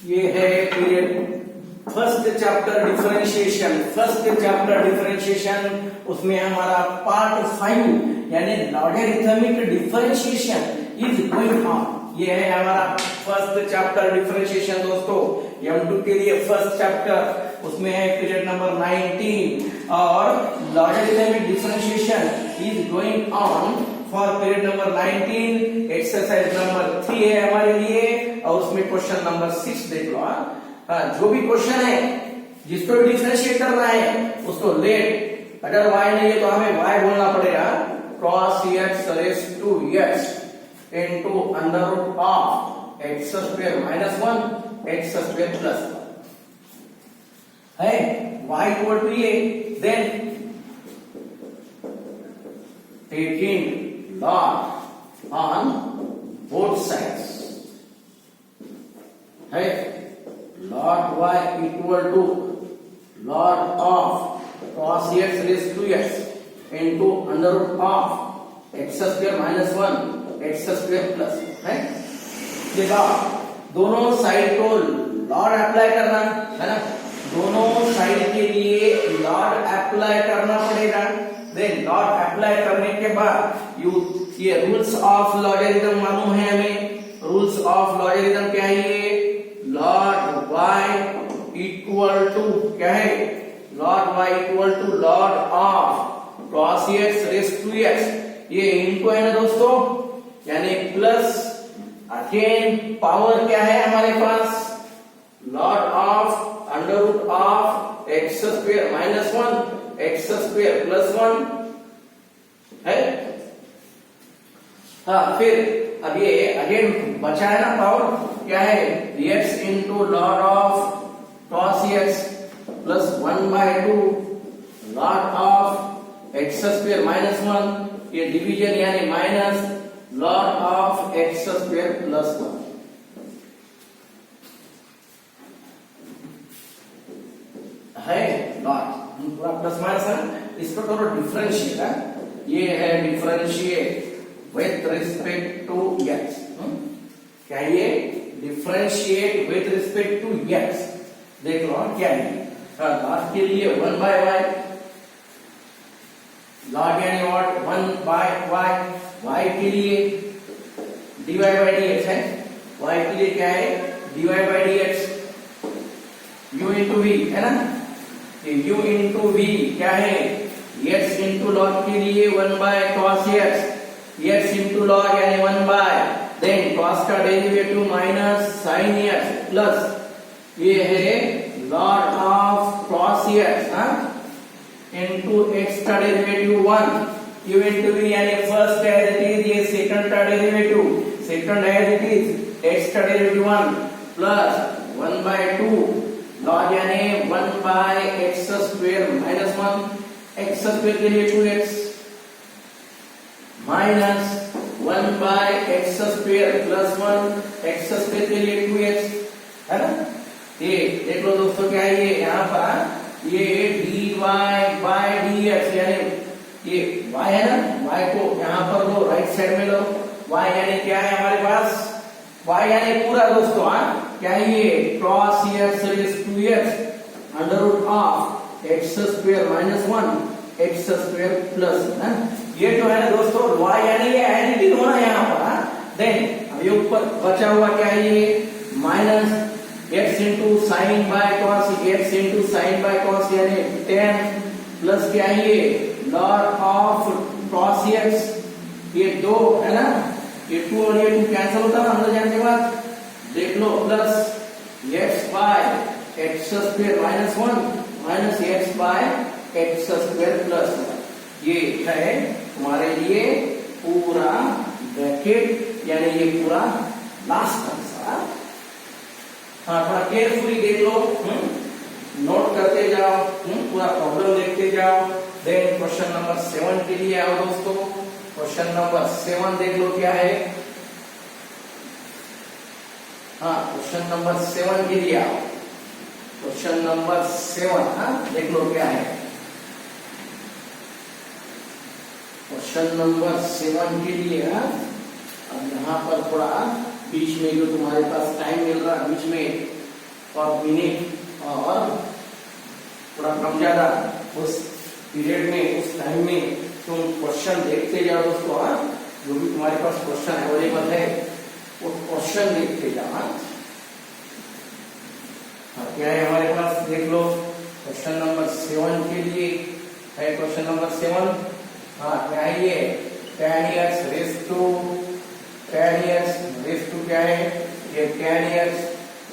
ये है period first chapter differentiation. उसमें हमारा पार्ट 5 यानी logarithmic differentiation is going on. ये है हमारा फर्स्ट चैप्टर डिफरेंशिएशन दोस्तों, M2 के लिए फर्स्ट चैप्टर। उसमें है पीरियड नंबर 19 और logarithmic differentiation is going on for period number 19। Exercise number 3 है हमारे लिए और उसमें क्वेश्चन नंबर 6 देख लो। जो भी क्वेश्चन है जिसको डिफरेंशिएट करना है उसको लेट, अगर y नहीं है तो हमें y बोलना पड़ेगा cos x raised to x into under root of x square minus 1 x square plus 1 है y equal to a, then taking log on both sides है log y equal to log of cos x raised to x into under root of x square minus 1 x square plus है। ये दोनों side को log apply करना है ना, दोनों side के लिए लॉग अप्लाई करना पड़ेगा। देन लॉग अप्लाई करने के बाद ये रूल्स ऑफ लॉगरिथम मालूम है हमें। रूल्स ऑफ लॉगरिथम क्या है? ये log y इक्वल टू क्या है? log y equal to log of cos x raised to x। ये इनको है ना दोस्तों, यानी प्लस अगेन पावर क्या है हमारे पास? log of under root of x square minus 1 x square plus 1 है। हाँ, फिर अब ये अगेन बचा है ना पावर, क्या है? x into log of cos x plus 1/2 log of x square minus 1, ये डिवीजन यानी minus log of x square plus 1 है। लॉग पूरा प्लस माइनस है, इसको करो डिफरेंशिएट। ये है differentiate with respect to x। क्या ये differentiate with respect to x? देख लो क्या है। लॉग के लिए 1/y, लॉग यानी व्हाट 1/y, y के लिए dy/dx है, y के लिए क्या है? dy/dx, u into v है ना, ये u into v क्या है? x into log के लिए 1/cos x, x into log यानी 1/, देन cos का derivative minus sin x plus ये है log of cos x into x का डेरिवेटिव 1, u into v यानी फर्स्ट एज इट इज, ये सेकंड का derivative, second as it is x का derivative 1 plus 1/2 log यानी 1/x square minus 1 x square के लिए 2x minus 1/x square plus 1 x square के लिए 2x है ना। ये देख लो दोस्तों क्या है? ये यहाँ पर ये dy/dx यानी ये y है ना, y को यहाँ पर लो, राइट साइड में लो। y यानी क्या है हमारे पास? y यानी पूरा दोस्तों क्या है? ये cos x raised to x under root of x square minus 1 x square plus है। ये जो है ना दोस्तों y यानी ये एडिटिव होना यहाँ पर। देन अब ये ऊपर बचा हुआ क्या है? ये minus x into sine by cos, x into sine by cos यानी 10 प्लस क्या है? ये लॉग ऑफ cos x, ये 2 है ना, ये 2 और ये 2 कैंसिल होता है ना अंदर जाने के बाद, देख लो plus x by x square minus 1 minus x by x square plus 1। ये है तुम्हारे लिए पूरा ब्रैकेट यानी ये पूरा लास्ट आंसर। हाँ, थोड़ा केयरफुली देख लो, नोट करते जाओ, पूरा प्रॉब्लम देखते जाओ। देन क्वेश्चन नंबर 7 के लिए आओ दोस्तों। क्वेश्चन नंबर 7 देख लो क्या है। हाँ, क्वेश्चन नंबर 7 के लिए आओ। क्वेश्चन नंबर 7 देख लो क्या है। क्वेश्चन नंबर 7 के लिए अब यहाँ पर थोड़ा बीच में जो तुम्हारे पास टाइम मिल रहा है बीच में और मिनट और थोड़ा कम ज्यादा उस पीरियड में, उस टाइम में तुम क्वेश्चन देखते जाओ दोस्तों। हाँ, जो भी तुम्हारे पास क्वेश्चन अवेलेबल है वो क्वेश्चन देखते जाओ। हाँ, क्या है हमारे पास, देख लो क्वेश्चन नंबर 7 के लिए है। क्वेश्चन नंबर 7, हाँ क्या है ये, tan x रेज टू क्या है ये, tan x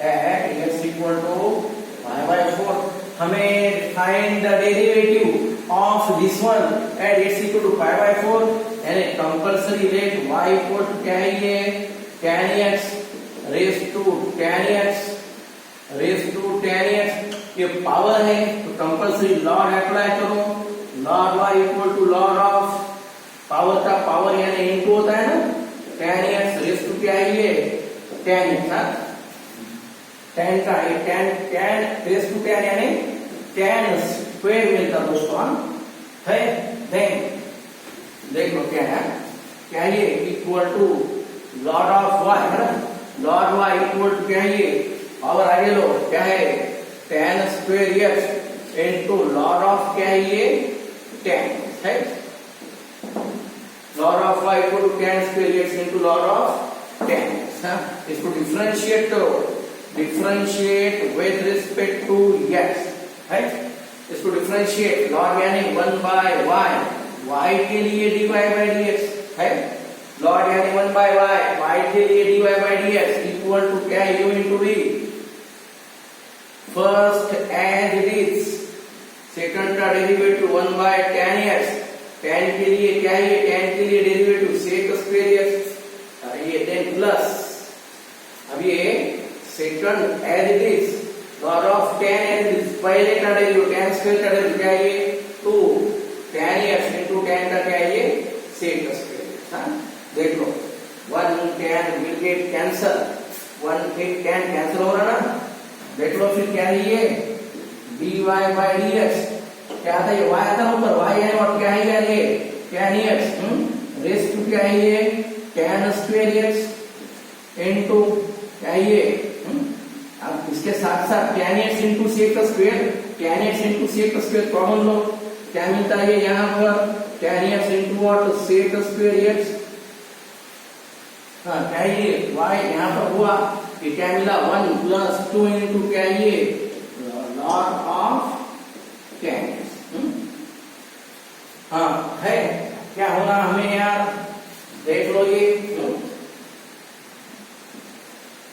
at x equal to y/4। हमें find the derivative of this one at x equal to y/4, यानी compulsory let y equal to क्या है ये, tan x raise to tan x, ये power है तो कंपल्सरी लॉग अप्लाई करो। Log y equal to log of power का power यानी इनटू होता है ना, tan x रेज टू क्या है ये, tan x ना, tan का ये tan रेज टू tan यानी tan स्क्वायर मिलता दोस्तों है। देन देख लो क्या है, क्या ये equal to log of y है ना, लॉग y इक्वल टू क्या है ये, पावर आगे लो क्या है, tan square x into log of क्या है ये, tan है। log of y equal to tan square x into log of tan x। इसको डिफरेंशिएट करो, differentiate with respect to x है। इसको डिफरेंशिएट, log यानी 1 by y, y के लिए dy by dx है। log यानी 1 by y, y के लिए dy by dx equal to क्या है, u into v। First as it is, second का derivative 1 by tan x, tan के लिए क्या है, tan के लिए डेरिवेटिव sec स्क्वायर x, ये देन प्लस, अब ये second as it is log of tan as it is, पहले का डेरिवेटिव tan स्क्वायर का डेरिवेटिव क्या है ये 2 tan x into tan का क्या है ये sec स्क्वायर। हाँ देख लो 1 tan will get cancel, 1 tan cancel हो रहा ना। देख लो फिर क्या है ये dy by dx, क्या आता है, y आता है ऊपर, y है और क्या है यार ये tan x रेस टू क्या है ये tan स्क्वायर x इनटू क्या है ये, अब इसके साथ साथ tan x into sec square, tan x into sec square common लो, क्या मिलता है यहाँ पर tan x into what sec square x। हाँ क्या है ये y यहाँ पर हुआ, ये क्या मिला 1 प्लस 2 इनटू क्या है ये log ऑफ tan x। हाँ है, क्या होना हमें यार, देख लो ये,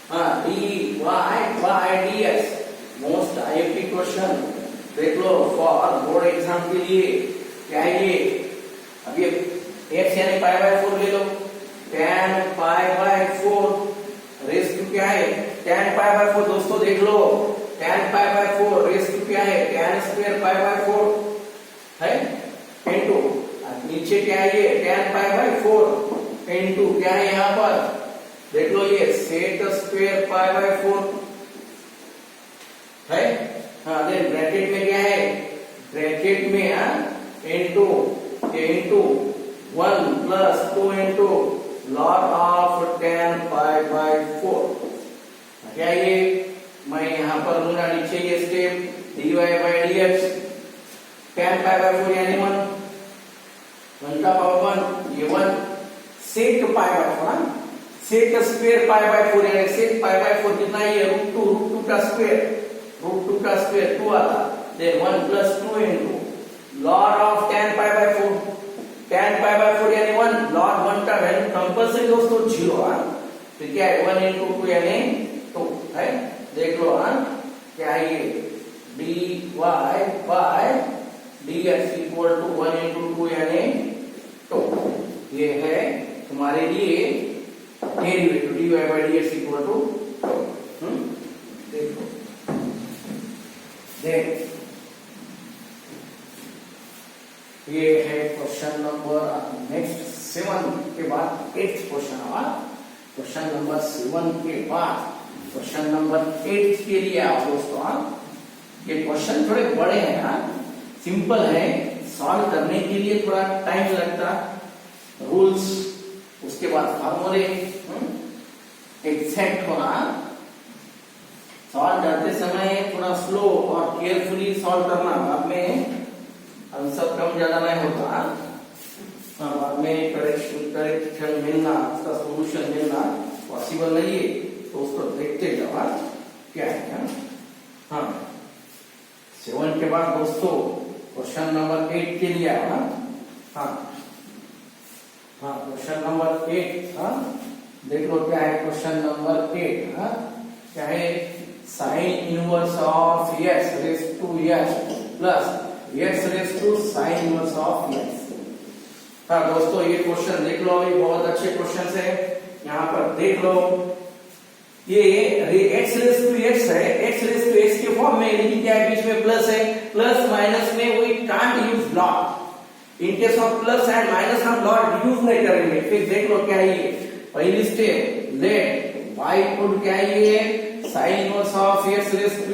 हाँ dy by dx, most IMP question. देख लो फॉर बोर्ड एग्जाम के लिए क्या है ये, अब ये x यानी पाई बाय 4 ले लो, tan pi by 4 raise to क्या है, tan पाई बाय 4 दोस्तों देख लो, tan pi by 4 raise to क्या है tan स्क्वायर पाई बाय 4 है इनटू, नीचे क्या है ये tan पाई बाय 4 इनटू क्या है यहाँ पर, देख लो ये sec स्क्वायर पाई बाय 4 है। हाँ देन ब्रैकेट में क्या है, ब्रैकेट में into 1 plus 2 into log of tan pi by 4, क्या ये मैं यहाँ पर लूंगा नीचे ये step dy by dx, tan pi by 4 यानी 1 का पावर 1, ये 1 sec pi by 4, sec square pi by 4 यानी sec पाई बाय 4 कितना है ये √2 का स्क्वायर 2 आता, then 1 plus 2 into log of tan pi by 4, tan pi by 4 यानी 1, log 1 का वैल्यू कंपल्सरी दोस्तों 0 है, तो क्या है 1 इनटू 2 यानी 2 है। देख लो क्या है ये dy by dx equal to 1 into 2 यानी 2, ये है तुम्हारे लिए derivative dy by dx equal to 2। देखो देख ये है क्वेश्चन नंबर नेक्स्ट 7 के बाद 8th क्वेश्चन आवा, क्वेश्चन नंबर 7 के बाद क्वेश्चन नंबर 8 के लिए आप दोस्तों, ये क्वेश्चन थोड़े बड़े हैं, सिंपल है, सॉल्व करने के लिए थोड़ा टाइम लगता, रूल्स उसके बाद फॉर्मूले एग्जैक्ट होना सॉल्व करते समय थोड़ा स्लो और केयरफुली सॉल्व करना, बाद में आंसर कम ज्यादा नहीं होता। हाँ, बाद में करेक्शन मिलना, उसका सोल्यूशन मिलना पॉसिबल नहीं है, तो उसको देखते जाओ क्या है। हाँ, 7 के बाद दोस्तों क्वेश्चन नंबर 8 के लिए आया। हाँ हाँ, क्वेश्चन नंबर 8। हाँ, देख लो क्या है क्वेश्चन नंबर 8। हाँ, क्या है, sine inverse of x raise to x plus x raise to sine inverse of x। हाँ दोस्तों, ये क्वेश्चन देख लो, ये बहुत अच्छे क्वेश्चन है। यहाँ पर देख लो, ये x रेज टू x है, x रेज टू x के फॉर्म में, लेकिन क्या है बीच में प्लस है, प्लस माइनस में we can't use log. In case of plus and minus हम लॉट यूज नहीं करेंगे। फिर देख लो क्या है, ये पहली स्टेप, लेट y इक्वल क्या है, ये sine inverse of x raise to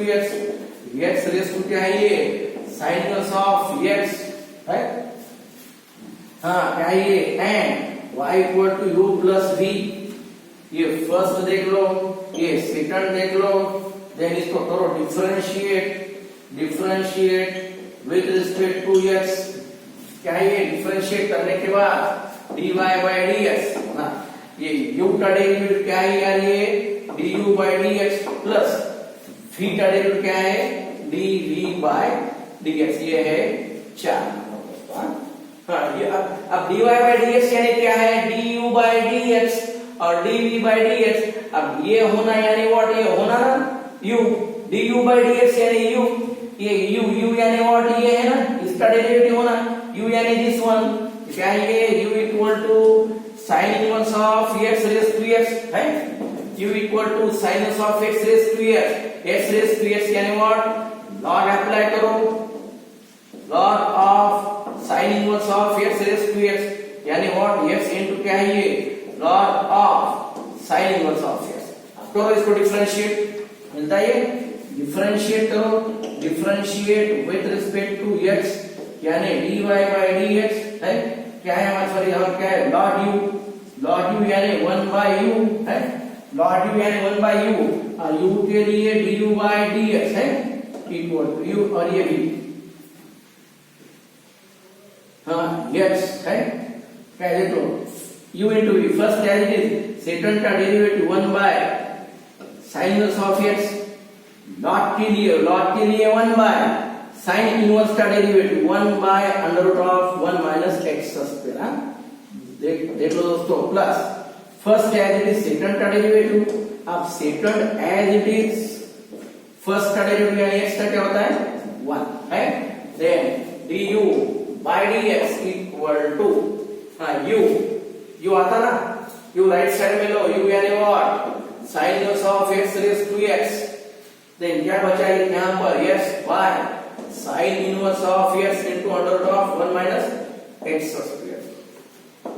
x raise to क्या है, ये साइन इनवर्स ऑफ x है। हाँ, क्या है ये, and y equal to u plus v। ये फर्स्ट देख लो, ये सेकंड देख लो, देन इसको करो differentiate with respect to x। क्या है ये, डिफरेंशिएट करने के बाद dy बाय dx ना, ये u का डेरिवेटिव क्या है यार, ये du by dx plus v का डेरिवेटिव क्या है, dv बाय dx। ये है 4 नंबर। हाँ, ये अब dy बाय dx यानी क्या है, du बाय dx और dv बाय dx। अब ये होना यानी व्हाट, ये होना ना u, du बाय dx यानी u, ये u यानी व्हाट, ये है ना, इसका डेरिवेटिव होना u यानी दिस वन। क्या है ये, u equal to sine inverse of x raise to x है, u equal to sine inverse of x raise to x raise to x यानी व्हाट, लॉग अप्लाई करो, log of sine inverse of x raise to x यानी what, x into क्या है ये, log of sine inverse of x। अब करो इसको differentiate, मिलता है ये, डिफरेंशिएट करो, differentiate with respect to x यानी dy बाय dx है। क्या है हमारे, सॉरी हम क्या है, लॉग u यानी 1 बाय u है, लॉग u यानी 1 बाय u, और u के लिए du बाय dx है इक्वल टू u, और ये भी हाँ x है। क्या है देखो, u इंटू v, फर्स्ट क्या है, सेकंड का derivative 1 by sine inverse of x, log के लिए 1 बाय साइन इनवर्स का derivative 1 by under root of 1 minus x square. देख लो दोस्तों, plus first as it is second का डेरिवेटिव, अब second as it is first का डेरिवेटिव यानी x का क्या होता है 1 है, then du by dx equal to हाँ u आता ना, u राइट साइड में लो, u यानी what, sine inverse of x raise to x, then क्या बचा है यहां पर, x by sine inverse of x into under root of 1 minus x square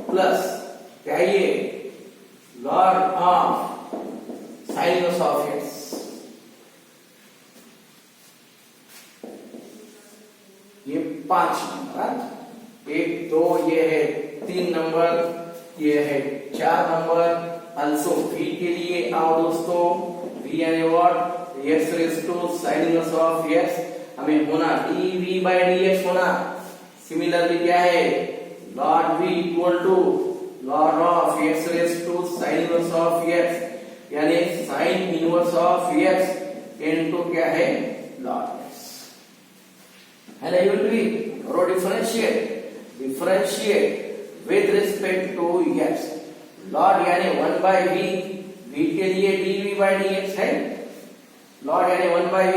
plus क्या ये, log of sine inverse of x। ये 5 नंबर, 1 2 ये है 3 नंबर, ये है 4 नंबर। अल्सो v के लिए आओ दोस्तों, v यानी what, x raise to sine inverse of x, हमें होना dv बाय dx होना। सिमिलरली क्या है, log v equal to log of x raise to sine inverse of x यानी sine inverse of x into क्या है, log x है ना। यू विल करो differentiate with respect to x, log यानी 1 बाय v के लिए dv बाय dx है, लॉग यानी 1 बाय v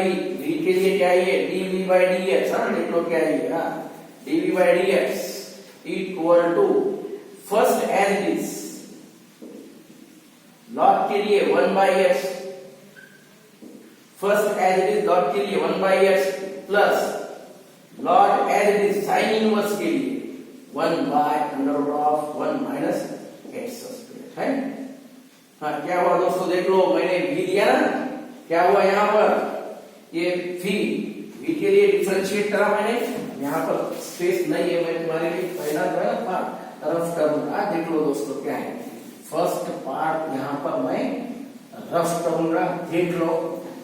के लिए क्या है, dv बाय dx। हाँ देख लो क्या है, हाँ dv by dx equal to first as it is, log के लिए 1 by x, first as it is log के लिए 1 by x plus log as it is sine inverse के लिए 1 by under root of 1 minus x square है। हाँ क्या हुआ दोस्तों, देख लो मैंने v दिया ना, क्या हुआ यहाँ पर, ये v के लिए डिफरेंशिएट करा मैंने, यहाँ पर स्पेस नहीं है, मैं तुम्हारे लिए पहला जो है रफ करूंगा। देख लो दोस्तों क्या है, फर्स्ट पार्ट यहाँ पर मैं रफ करूंगा, देख लो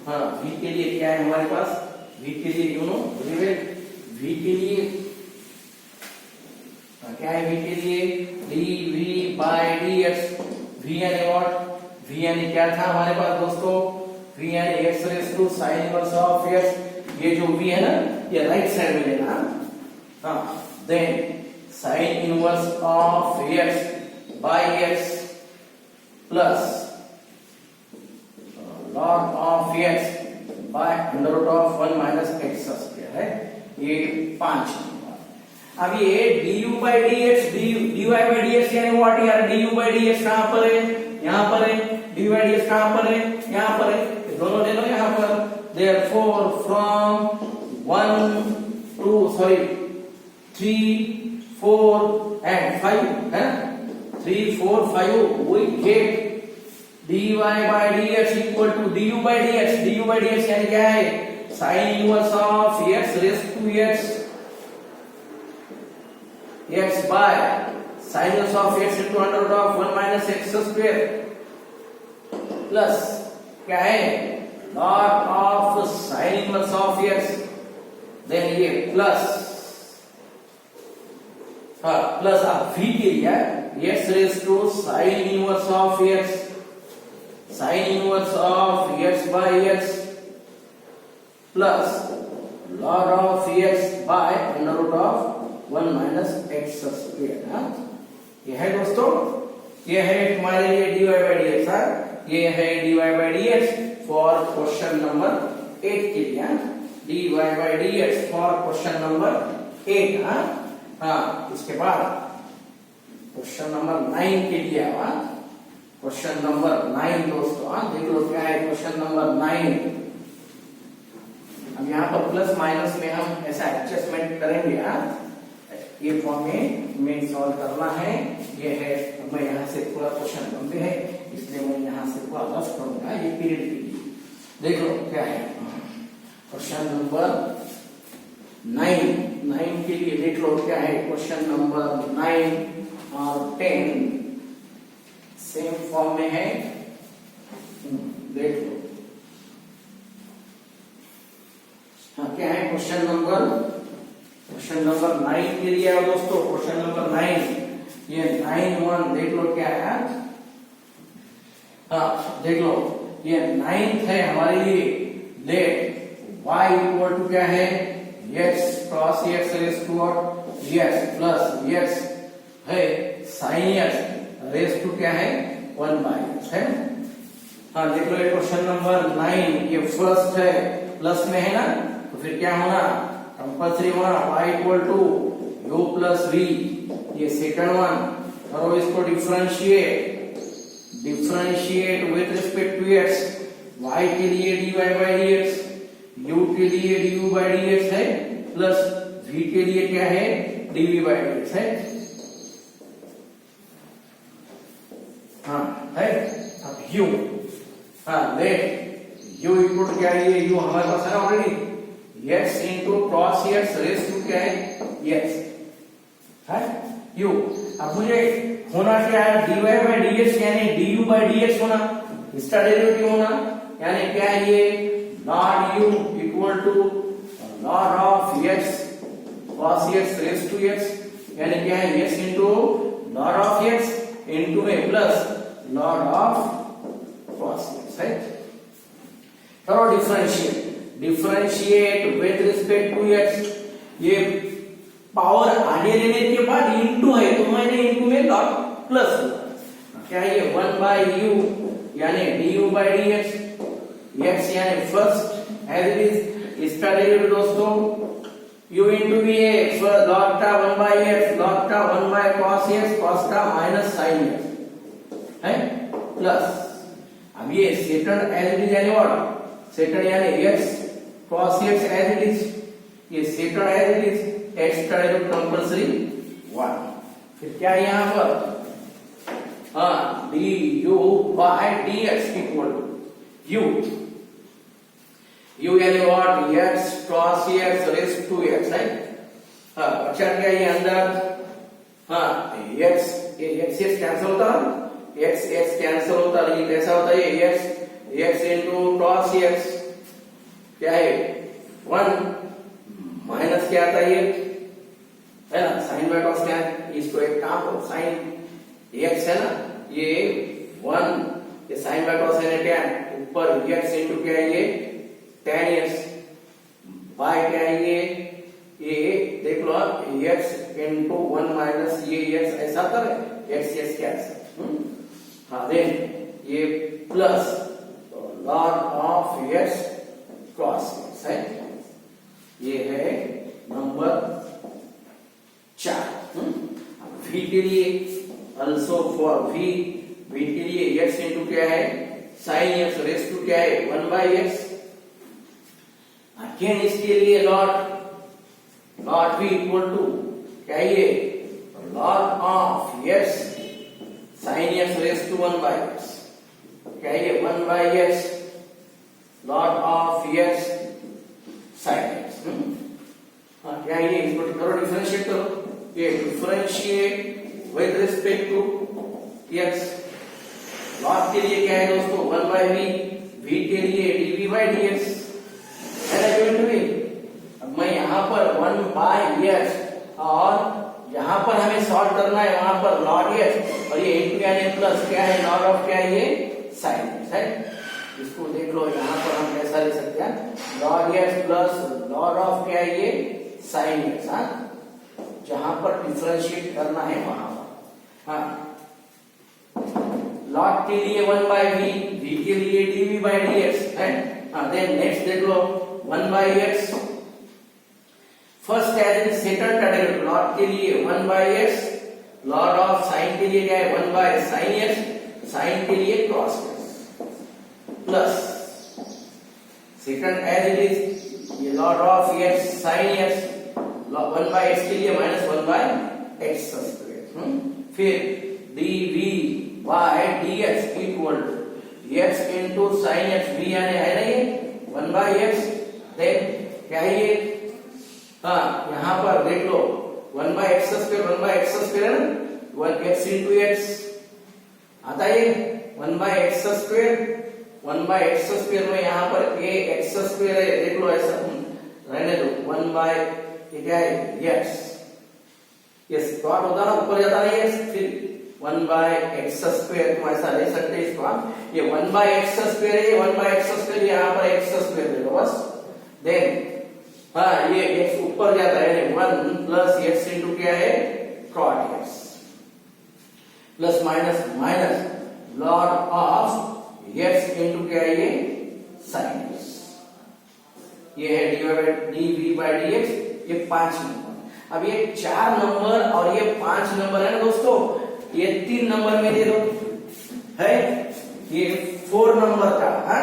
हाँ v के लिए क्या है हमारे पास, v के लिए यू नो v के लिए क्या है, v के लिए dv by dx, v यानी व्हाट, v यानी क्या था हमारे पास दोस्तों, v यानी x raise to sine inverse of x, ये जो v है ना ये राइट साइड में लेना, हाँ then sine inverse of x by x plus log of x by under root of 1 minus x square है, ये 5 नंबर। अब ये du by dx, dy by dx यानी व्हाट यार, du by dx कहां पर है, यहां पर है, dy by dx कहां पर है, यहां पर है, दोनों ले लो यहां पर, therefore from 3 4 and 5 है, 3 4 5 we get dy by dx equal to du by dx यानी क्या है, sin inverse of x raised to x by sin inverse of x into under root of 1 minus x square plus क्या है log of sin inverse of x, then ये plus plus आप v के लिए x raised to sin inverse of x, sin inverse of x by x plus log of x by under root of 1 minus x square, हाँ ये है दोस्तों, ये है हमारे लिए dy by dx, हाँ ये है dy by dx for question number 8 के लिए, dy by dx for question number 8, हाँ इसके बाद क्वेश्चन नंबर 9 के लिए, क्वेश्चन नंबर 9 दोस्तों, देख लो क्या है क्वेश्चन नंबर 9। अब यहाँ पर प्लस माइनस में हम ऐसा एडजस्टमेंट करेंगे, ये फॉर्म में सॉल्व करना है, ये है, अब मैं यहाँ से पूरा क्वेश्चन लंबे है इसलिए मैं यहाँ से पूरा रफ करूंगा, ये पीरियड के लिए देख लो क्या है क्वेश्चन नंबर 9 के लिए, देख लो क्या है क्वेश्चन नंबर 9 और 10 सेम फॉर्म में है, देख लो, हाँ क्या है क्वेश्चन नंबर 9 के लिए दोस्तों, क्वेश्चन नंबर 9, ये 9(1) देख लो क्या है, हाँ देख लो ये 9th है हमारे लिए, लेट y इक्वल टू क्या है x cross x raise to x plus x है साइन x रेज टू क्या है 1 बाय x है, हाँ देख लो ये क्वेश्चन नंबर 9, ये फर्स्ट है प्लस में है ना, तो फिर क्या होना, कंपल्सरी होना y equal to u plus v, ये सेकंड वन, करो इसको differentiate with respect to x, y के लिए dy by dx, u के लिए du by dx है, प्लस v के लिए क्या है dv by dx है, हाँ है, अब u, हाँ लेट u इक्वल क्या है, ये u हमारे पास है already, x into cos x raise to क्या है x है u, अब मुझे होना क्या है dy by dx यानी du by dx होना, इसका डेरिवेटिव होना, यानी क्या है ये log u equal to log of x cos x raise to x, यानी क्या है x into log of x into a plus log of cos x है, करो differentiate with respect to x, ये पावर आगे लेने के बाद इनटू है तो मैंने इनटू में डॉट प्लस, क्या है ये 1 बाय u यानी du by dx, x यानी फर्स्ट एज इट इज, इसका डेरिवेटिव दोस्तों u into v है, log का 1 by x, log का 1 by cos x, cos का माइनस sin x है, प्लस अब ये सेकंड एज इट इज यानी व्हाट, सेकंड यानी x cos x as it is, ये second as it is, x का डेरिवेटिव कंपल्सरी 1, फिर क्या है यहाँ पर, हाँ du by dx equal to u यानी what, x cos x raise to x है, हाँ अच्छा क्या ये अंदर, हाँ x कैंसिल होता है, x कैंसिल होता है, ये कैसा होता है ये x into cos x क्या है 1 माइनस क्या आता है ना साइन बाय कॉस क्या है, इसको एक काम करो साइन x है ना ये 1 ये साइन बाय कॉस है क्या है ऊपर x इनटू क्या है ये tan x बाय क्या है ये देख लो आप x इनटू 1 माइनस ये x ऐसा आता है x क्या है हाँ देन ये plus log of x cos x है, ये है नंबर 4। v के लिए also फॉर v के लिए x इनटू क्या है sin x रेस टू क्या है 1 by x, अगेन इसके लिए log v इक्वल टू क्या है ये log of x sin x raise to 1 by x, क्या है ये 1 by x log of x sin x। हाँ क्या है ये इसको करो डिफरेंशिएट करो, ये differentiate with respect to x, log के लिए क्या है दोस्तों 1 by v के लिए dv by dx है ना given to me। अब मैं यहाँ पर 1 by x और यहाँ पर हमें सॉल्व करना है वहां पर log x और ये इनटू यानी प्लस क्या है log ऑफ क्या है ये sin x है, इसको देख लो यहाँ पर हम कैसा ले सकते हैं log x plus log of क्या है ये sin x, हाँ जहां पर डिफरेंशिएट करना है वहां पर हाँ log के लिए 1 by v के लिए dv by dx है हाँ देन नेक्स्ट देख लो 1 by x first as in second category log के लिए 1 by x log of sin के लिए क्या है 1 by sin x sin के लिए cos x plus second as it is ये log of x sin x 1 by x के लिए माइनस 1 by x स्क्वायर, फिर dv by dx equal to x into sin x v यानी है ना ये 1 by x, देन क्या है ये हाँ यहाँ पर देख लो 1 by x स्क्वायर है ना 1 x इनटू x आता है 1 by x स्क्वायर में यहाँ पर a x स्क्वायर है देख लो ऐसा रहने दो 1 by ये क्या है x ये स्क्वायर होता ना ऊपर जाता नहीं है फिर 1 by x स्क्वायर तुम ऐसा ले सकते हैं इसको ये 1 by x स्क्वायर है 1 by x स्क्वायर यहाँ पर x स्क्वायर ले लो बस, देन हाँ ये x ऊपर जाता है 1 प्लस x इनटू क्या है cot x plus minus minus log of x into क्या है ये sin x, ये है dv by dx ये 5 नंबर। अब ये 4 नंबर और ये 5 नंबर है ना दोस्तों, ये 3 नंबर में दे दो है ये 4 नंबर का है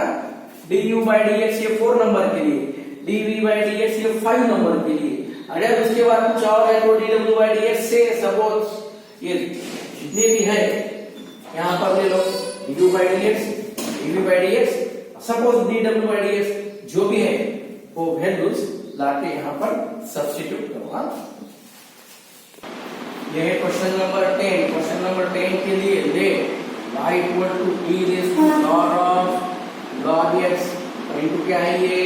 du by dx ये 4 नंबर के लिए, dv by dx ये 5 नंबर के लिए, अगर उसके बाद कुछ और है तो dw by dx से सपोज ये जितने भी है यहाँ पर ले लो du by dx dv by dx suppose dw by dx जो भी है वो वैल्यूज लाके यहाँ पर सब्स्टिट्यूट करो। ये है क्वेश्चन नंबर 10। क्वेश्चन नंबर 10 के लिए ले y equal to e raise to log of log x into क्या है ये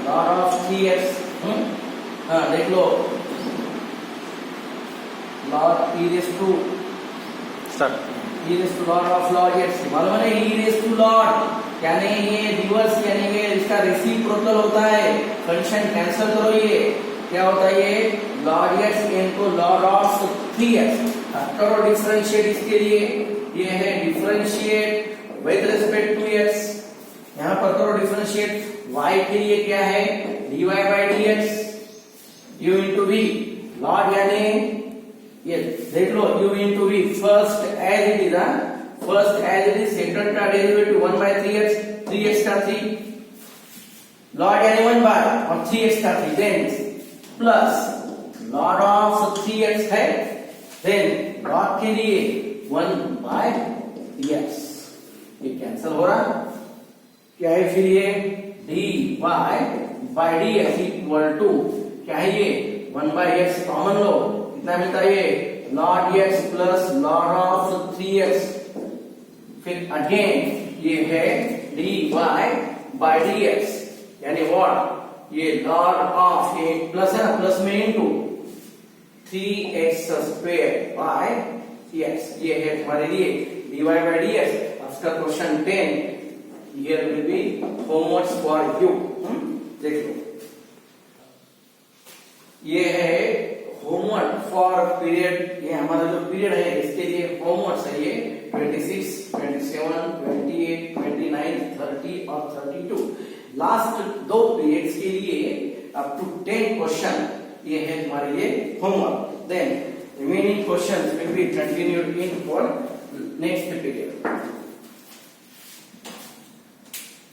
log ऑफ 3x, हाँ देख लो log e raise to log of log x मालूम है e रेज़ टू log यानी ये रिवर्स यानी ये इसका रेसिप्रोकल होता है, फंक्शन कैंसिल करो ये क्या होता है ये log x into log of 3x करो डिफरेंशिएट इसके लिए ये है differentiate with respect to x, यहाँ पर करो डिफरेंशिएट y के लिए क्या है dy by dx u into v log यानी ये देख लो u into v first as it is first as it is second का डेरिवेटिव 1 by 3x का 3 log यानी 1 by और 3x का 3 then plus log of 3x है देन log के लिए 1 by x ये कैंसिल हो रहा क्या है फिर ये dy by dx equal to क्या है ये 1 by x कॉमन लो कितना मिलता है ये log x plus log of 3x, फिर अगेन ये है dy by dx यानी व्हाट ये log ऑफ ये प्लस है ना, प्लस में into 3x square by x, ये है तुम्हारे लिए dy by dx. उसका question 10 here will be homework for you. देख लो, ये है होमवर्क फॉर पीरियड, ये हमारा जो पीरियड है इसके लिए होमवर्क है ये 26, 27, 28, 29, 30 और 32. लास्ट दो पीरियड्स के लिए अप टू 10 क्वेश्चन ये है तुम्हारे लिए homework. Then remaining questions will be continued in for next period.